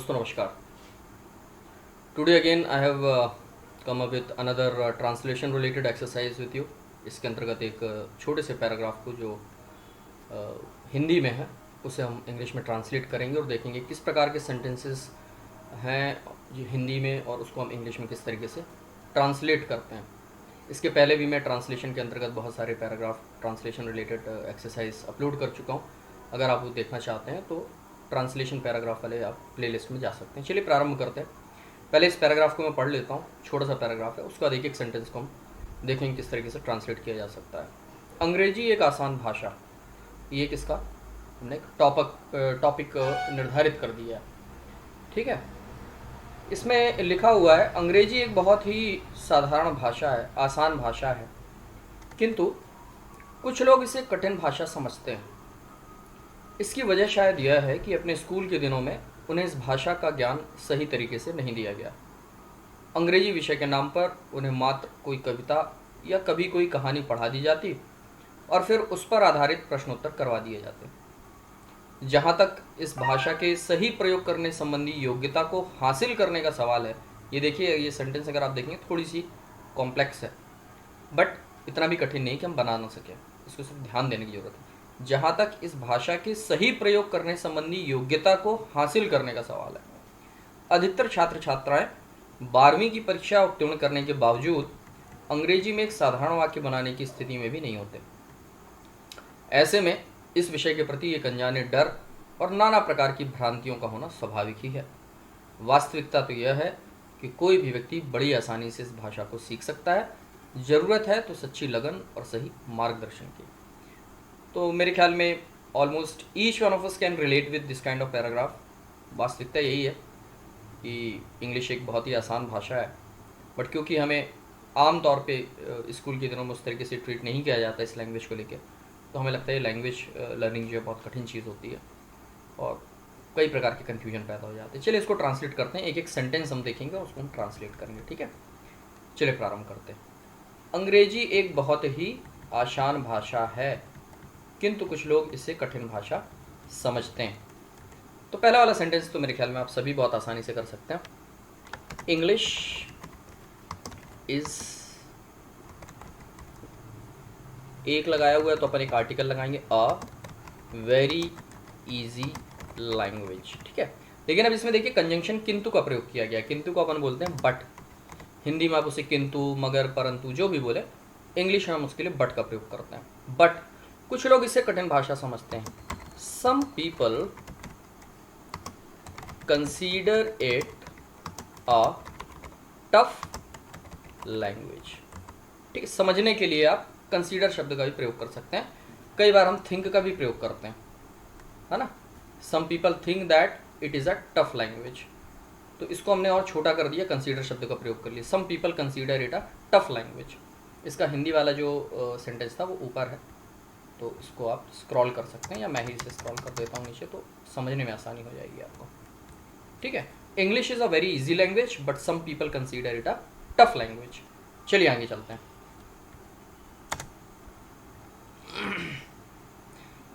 दोस्तों नमस्कार। Today again I have come up with another translation related exercise with you. इसके अंतर्गत एक छोटे से पैराग्राफ को जो हिंदी में है उसे हम इंग्लिश में ट्रांसलेट करेंगे और देखेंगे किस प्रकार के सेंटेंसेस हैं जो हिंदी में और उसको हम इंग्लिश में किस तरीके से ट्रांसलेट करते हैं। इसके पहले भी मैं ट्रांसलेशन के अंतर्गत बहुत सारे paragraph translation related exercise upload कर चुका हूँ। अगर आप वो देखना चाहते हैं तो ट्रांसलेशन पैराग्राफ वाले आप प्लेलिस्ट में जा सकते हैं। चलिए प्रारंभ करते हैं। पहले इस पैराग्राफ को मैं पढ़ लेता हूँ, छोटा सा पैराग्राफ है, उसका एक एक सेंटेंस को हम देखेंगे किस तरीके से ट्रांसलेट किया जा सकता है। अंग्रेजी एक आसान भाषा, ये किसका हमने टॉपिक निर्धारित कर दिया है, ठीक है। इसमें लिखा हुआ है अंग्रेजी एक बहुत ही साधारण भाषा है, आसान भाषा है, किंतु कुछ लोग इसे कठिन भाषा समझते हैं। इसकी वजह शायद यह है कि अपने स्कूल के दिनों में उन्हें इस भाषा का ज्ञान सही तरीके से नहीं दिया गया। अंग्रेजी विषय के नाम पर उन्हें मात्र कोई कविता या कभी कोई कहानी पढ़ा दी जाती और फिर उस पर आधारित प्रश्नोत्तर करवा दिए जाते। जहाँ तक इस भाषा के सही प्रयोग करने संबंधी योग्यता को हासिल करने का सवाल है, ये देखिए, ये सेंटेंस अगर आप देखेंगे थोड़ी सी कॉम्प्लेक्स है, बट इतना भी कठिन नहीं कि हम बना ना सकें, इसको सिर्फ ध्यान देने की जरूरत है। जहाँ तक इस भाषा के सही प्रयोग करने संबंधी योग्यता को हासिल करने का सवाल है, अधिकतर छात्र छात्राएं 12वीं की परीक्षा उत्तीर्ण करने के बावजूद अंग्रेजी में एक साधारण वाक्य बनाने की स्थिति में भी नहीं होते। ऐसे में इस विषय के प्रति एक अनजाने डर और नाना प्रकार की भ्रांतियों का होना स्वाभाविक ही है। वास्तविकता तो यह है कि कोई भी व्यक्ति बड़ी आसानी से इस भाषा को सीख सकता है, ज़रूरत है तो सच्ची लगन और सही मार्गदर्शन की। तो मेरे ख्याल में almost each one of us can relate with this kind of paragraph. वास्तविकता यही है कि इंग्लिश एक बहुत ही आसान भाषा है, बट क्योंकि हमें आम तौर पे स्कूल के दिनों में उस तरीके से ट्रीट नहीं किया जाता इस लैंग्वेज को लेकर, तो हमें लगता है लैंग्वेज लर्निंग जो है बहुत कठिन चीज़ होती है और कई प्रकार के कन्फ्यूजन पैदा हो जाते हैं। चलिए इसको ट्रांसलेट करते हैं, एक एक सेंटेंस हम देखेंगे और उसको हम ट्रांसलेट करेंगे, ठीक है। चलिए प्रारंभ करते हैं। अंग्रेजी एक बहुत ही आसान भाषा है, किंतु कुछ लोग इसे कठिन भाषा समझते हैं। तो पहला वाला सेंटेंस तो मेरे ख्याल में आप सभी बहुत आसानी से कर सकते हैं। इंग्लिश इज, एक लगाया हुआ है तो अपन एक आर्टिकल लगाएंगे, अ वेरी इजी लैंग्वेज, ठीक है। लेकिन अब इसमें देखिए कंजंक्शन किंतु का प्रयोग किया गया। किंतु को अपन बोलते हैं बट, हिंदी में आप उसे किंतु, मगर, परंतु जो भी बोले, इंग्लिश में हम उसके लिए बट का प्रयोग करते हैं। बट कुछ लोग इसे कठिन भाषा समझते हैं। Some people consider it a tough language, ठीक है। समझने के लिए आप कंसीडर शब्द का भी प्रयोग कर सकते हैं। कई बार हम थिंक का भी प्रयोग करते हैं, है ना। Some people think that it is a tough language, तो इसको हमने और छोटा कर दिया, कंसीडर शब्द का प्रयोग कर लिया। Some people consider it a tough language. इसका हिंदी वाला जो सेंटेंस था वो ऊपर है, तो इसको आप स्क्रॉल कर सकते हैं, या मैं ही इसे स्क्रॉल कर देता हूँ नीचे, तो समझने में आसानी हो जाएगी आपको, ठीक है। English is a very easy language but some people consider it a tough language. चलिए आगे चलते हैं।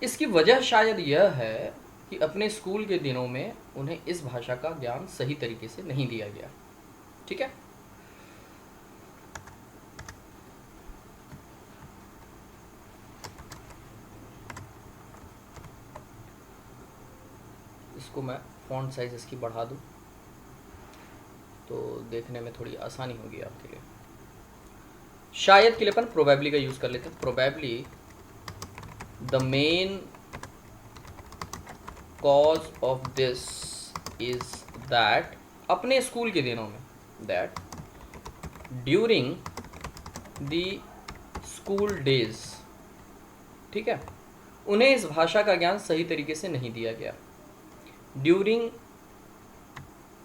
इसकी वजह शायद यह है कि अपने स्कूल के दिनों में उन्हें इस भाषा का ज्ञान सही तरीके से नहीं दिया गया, ठीक है। इसको मैं फॉन्ट साइज इसकी बढ़ा दूं तो देखने में थोड़ी आसानी होगी आपके लिए। शायद के लिए अपन प्रोबेबली का यूज कर लेते हैं। Probably the main cause of this is that, अपने स्कूल के दिनों में, that during the school days, ठीक है, उन्हें इस भाषा का ज्ञान सही तरीके से नहीं दिया गया। ड्यूरिंग,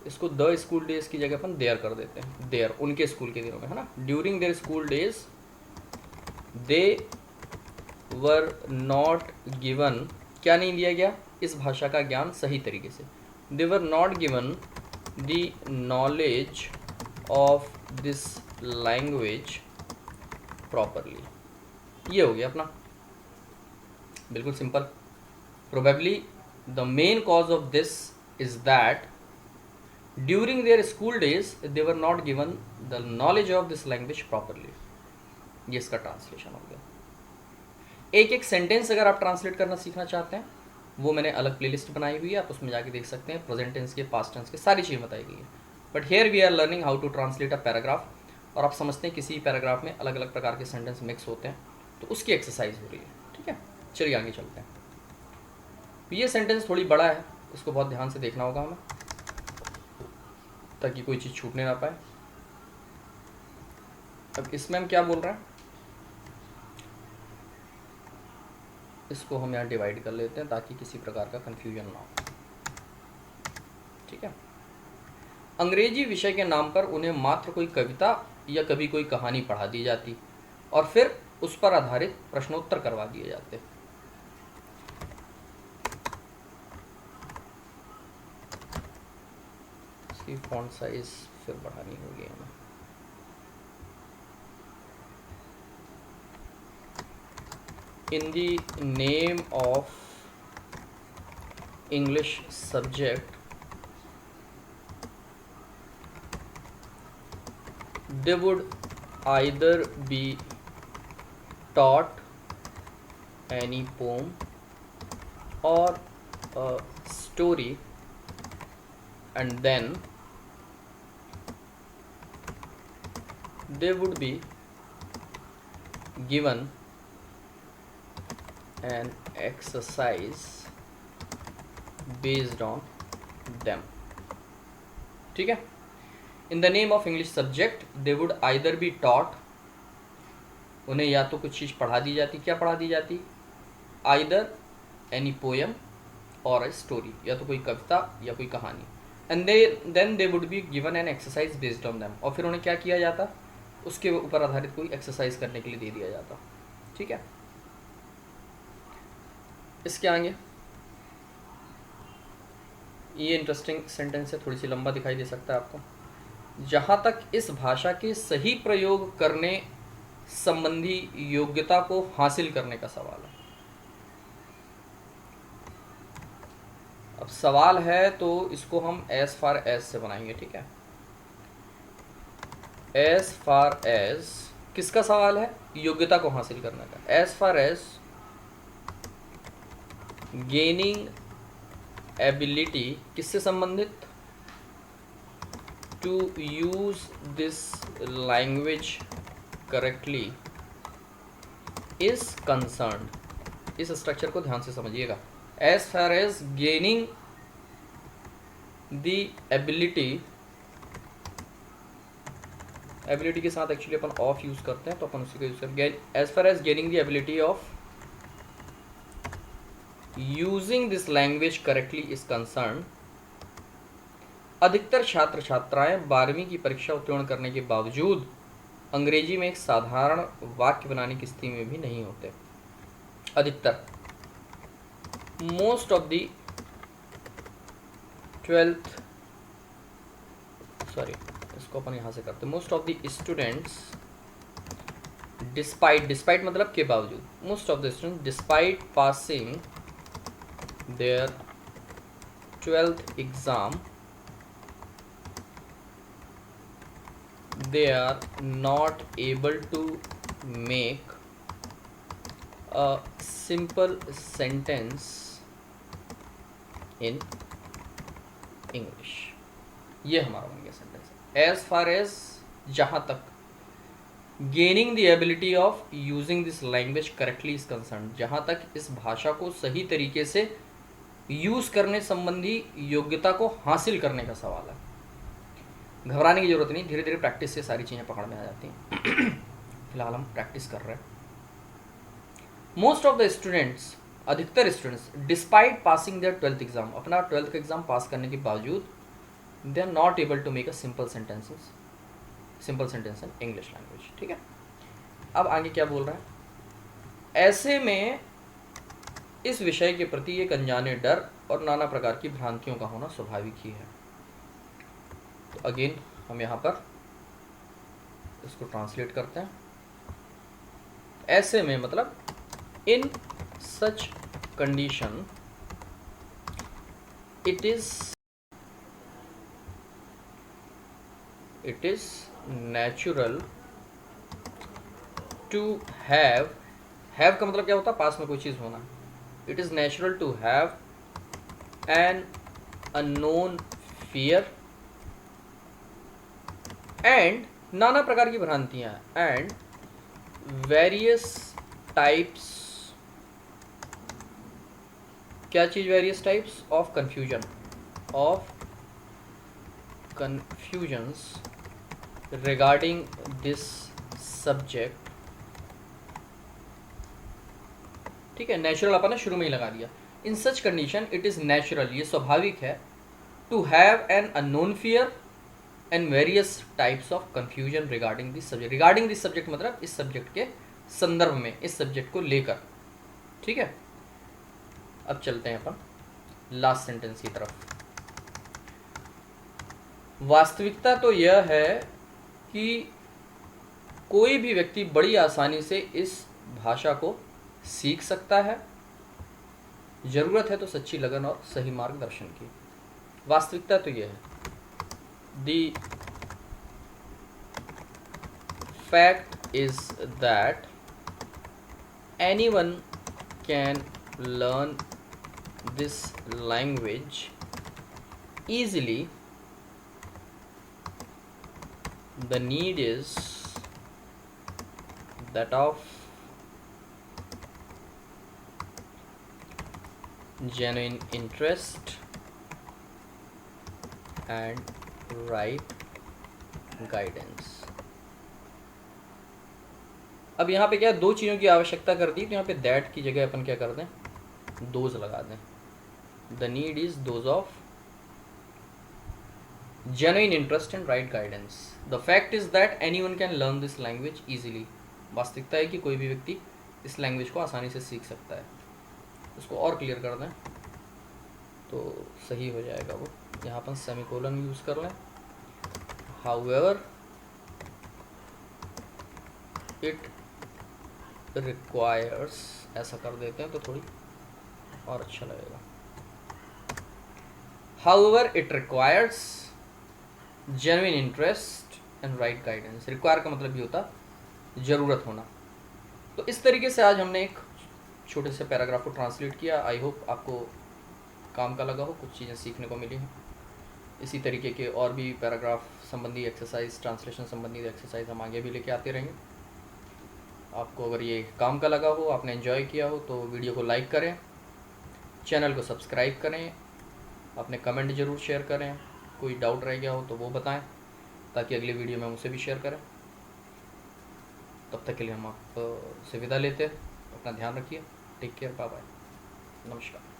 इसको द स्कूल डेज की जगह अपन देयर कर देते हैं, देयर, उनके स्कूल के दिनों में, है ना। During their school days they were not given, क्या नहीं दिया गया, इस भाषा का ज्ञान सही तरीके से। They were not given the knowledge of this language properly. ये हो गया अपना, बिल्कुल simple. Probably the main cause of this is that during their school days they were not given the knowledge of this language properly. ये इसका translation हो गया। एक एक सेंटेंस अगर आप ट्रांसलेट करना सीखना चाहते हैं, वो मैंने अलग प्लेलिस्ट बनाई हुई है, आप उसमें जाके देख सकते हैं। प्रेजेंट टेंस के, पास्ट टेंस के, सारी चीज़ें बताई गई है। But here we are learning how to translate a paragraph. और आप समझते हैं किसी पैराग्राफ में अलग अलग प्रकार के सेंटेंस मिक्स होते हैं, तो उसकी एक्सरसाइज हो रही है। ठीक है, चलिए आगे चलते हैं। ये सेंटेंस थोड़ी बड़ा है, इसको बहुत ध्यान से देखना होगा हमें, ताकि कोई चीज़ छूटने ना पाए। अब इसमें हम क्या बोल रहे हैं, इसको हम यहाँ डिवाइड कर लेते हैं ताकि किसी प्रकार का कन्फ्यूजन ना हो। ठीक है, अंग्रेजी विषय के नाम पर उन्हें मात्र कोई कविता या कभी कोई कहानी पढ़ा दी जाती और फिर उस पर आधारित प्रश्नोत्तर करवा दिए जाते। इसकी फॉन्ट साइज फिर बढ़ानी होगी हमें। In the name of English subject, they would either be taught any poem or a story, and then they would be given an exercise based on them। ठीक है, in the name of English subject they would either be taught, उन्हें या तो कुछ चीज़ पढ़ा दी जाती, क्या पढ़ा दी जाती, आइदर एनी पोएम और ए स्टोरी, या तो कोई कविता या कोई कहानी, and then they would be given an exercise based on them, और फिर उन्हें क्या किया जाता, उसके ऊपर आधारित कोई एक्सरसाइज करने के लिए दे दिया जाता। ठीक है, इसके आगे ये इंटरेस्टिंग सेंटेंस है, थोड़ी सी लंबा दिखाई दे सकता है आपको। जहाँ तक इस भाषा के सही प्रयोग करने संबंधी योग्यता को हासिल करने का सवाल है। अब सवाल है तो इसको हम एज फार एज से बनाएंगे। ठीक है, एज फार एज किसका सवाल है, योग्यता को हासिल करने का। As far as gaining ability किससे संबंधित, to use this language correctly is concerned. इस स्ट्रक्चर को ध्यान से समझिएगा। As far as gaining the ability, ability के साथ एक्चुअली अपन ऑफ यूज करते हैं, तो अपन उसी को यूज करेंगे। As far as gaining the ability of using this language correctly is concern, अधिकतर छात्र छात्राएं 12वीं की परीक्षा उत्तीर्ण करने के बावजूद अंग्रेजी में एक साधारण वाक्य बनाने की स्थिति में भी नहीं होते। अधिकतर, most of the 12th, sorry इसको अपन यहां से करते, most of the students despite, despite मतलब के बावजूद, most of the students despite passing their 12th exam, they are not able to make a simple sentence in English। ये हमारा बन गया सेंटेंस। एज फार एज, जहाँ तक, gaining the ability of using this language correctly is concern, जहाँ तक इस भाषा को सही तरीके से यूज करने संबंधी योग्यता को हासिल करने का सवाल है। घबराने की जरूरत नहीं, धीरे धीरे प्रैक्टिस से सारी चीजें पकड़ में आ जाती हैं। फिलहाल हम प्रैक्टिस कर रहे हैं। मोस्ट ऑफ द स्टूडेंट्स, अधिकतर students, despite passing their 12th exam, अपना 12th का एग्जाम पास करने के बावजूद they are not able to make a simple sentence in English language. ठीक है, अब आगे क्या बोल रहा है, ऐसे में इस विषय के प्रति एक अनजाने डर और नाना प्रकार की भ्रांतियों का होना स्वाभाविक ही है। तो अगेन हम यहाँ पर इसको ट्रांसलेट करते हैं। ऐसे में मतलब in such condition it is it is natural to have का मतलब क्या होता है, पास में कोई चीज होना। It is natural to have an unknown fear and, नाना प्रकार की भ्रांतियां, एंड वेरियस टाइप्स, क्या चीज, various types of confusions regarding this subject। ठीक है, नेचुरल अपन ने शुरू में ही लगा दिया। In such condition it is natural, ये स्वाभाविक है, to have an unknown fear and various types of confusion regarding this subject. Regarding this subject मतलब इस सब्जेक्ट के संदर्भ में, इस सब्जेक्ट को लेकर। ठीक है, अब चलते हैं अपन लास्ट सेंटेंस की तरफ। वास्तविकता तो यह है कि कोई भी व्यक्ति बड़ी आसानी से इस भाषा को सीख सकता है, जरूरत है तो सच्ची लगन और सही मार्गदर्शन की। वास्तविकता तो यह है, the fact is that anyone can learn this language easily। The need is that of genuine interest and right guidance। अब यहाँ पे क्या है, दो चीज़ों की आवश्यकता कर दी, तो यहाँ पे दैट की जगह अपन क्या कर दें, दोज लगा दें। The need is those of genuine interest and right guidance। The fact is that anyone can learn this language easily। वास्तविकता है कि कोई भी व्यक्ति इस लैंग्वेज को आसानी से सीख सकता है। उसको और क्लियर कर दें तो सही हो जाएगा वो। यहाँ पर सेमीकोलन यूज कर लें। However it requires, ऐसा कर देते हैं तो थोड़ी और अच्छा लगेगा। However it requires genuine interest and right guidance. Require का मतलब ये होता ज़रूरत होना। तो इस तरीके से आज हमने एक छोटे से पैराग्राफ को ट्रांसलेट किया। आई होप आपको काम का लगा हो, कुछ चीज़ें सीखने को मिली हैं। इसी तरीके के और भी पैराग्राफ संबंधी एक्सरसाइज, ट्रांसलेशन संबंधी एक्सरसाइज हम आगे भी लेके आते रहेंगे। आपको अगर ये काम का लगा हो, आपने एंजॉय किया हो, तो वीडियो को लाइक करें, चैनल को सब्सक्राइब करें, अपने कमेंट ज़रूर शेयर करें। कोई डाउट रह गया हो तो वो बताएं, ताकि अगली वीडियो में उसे भी शेयर करें। तब तक के लिए हम आपसे विदा लेते हैं। अपना ध्यान रखिए। टेक केयर, बाय बाय, नमस्कार।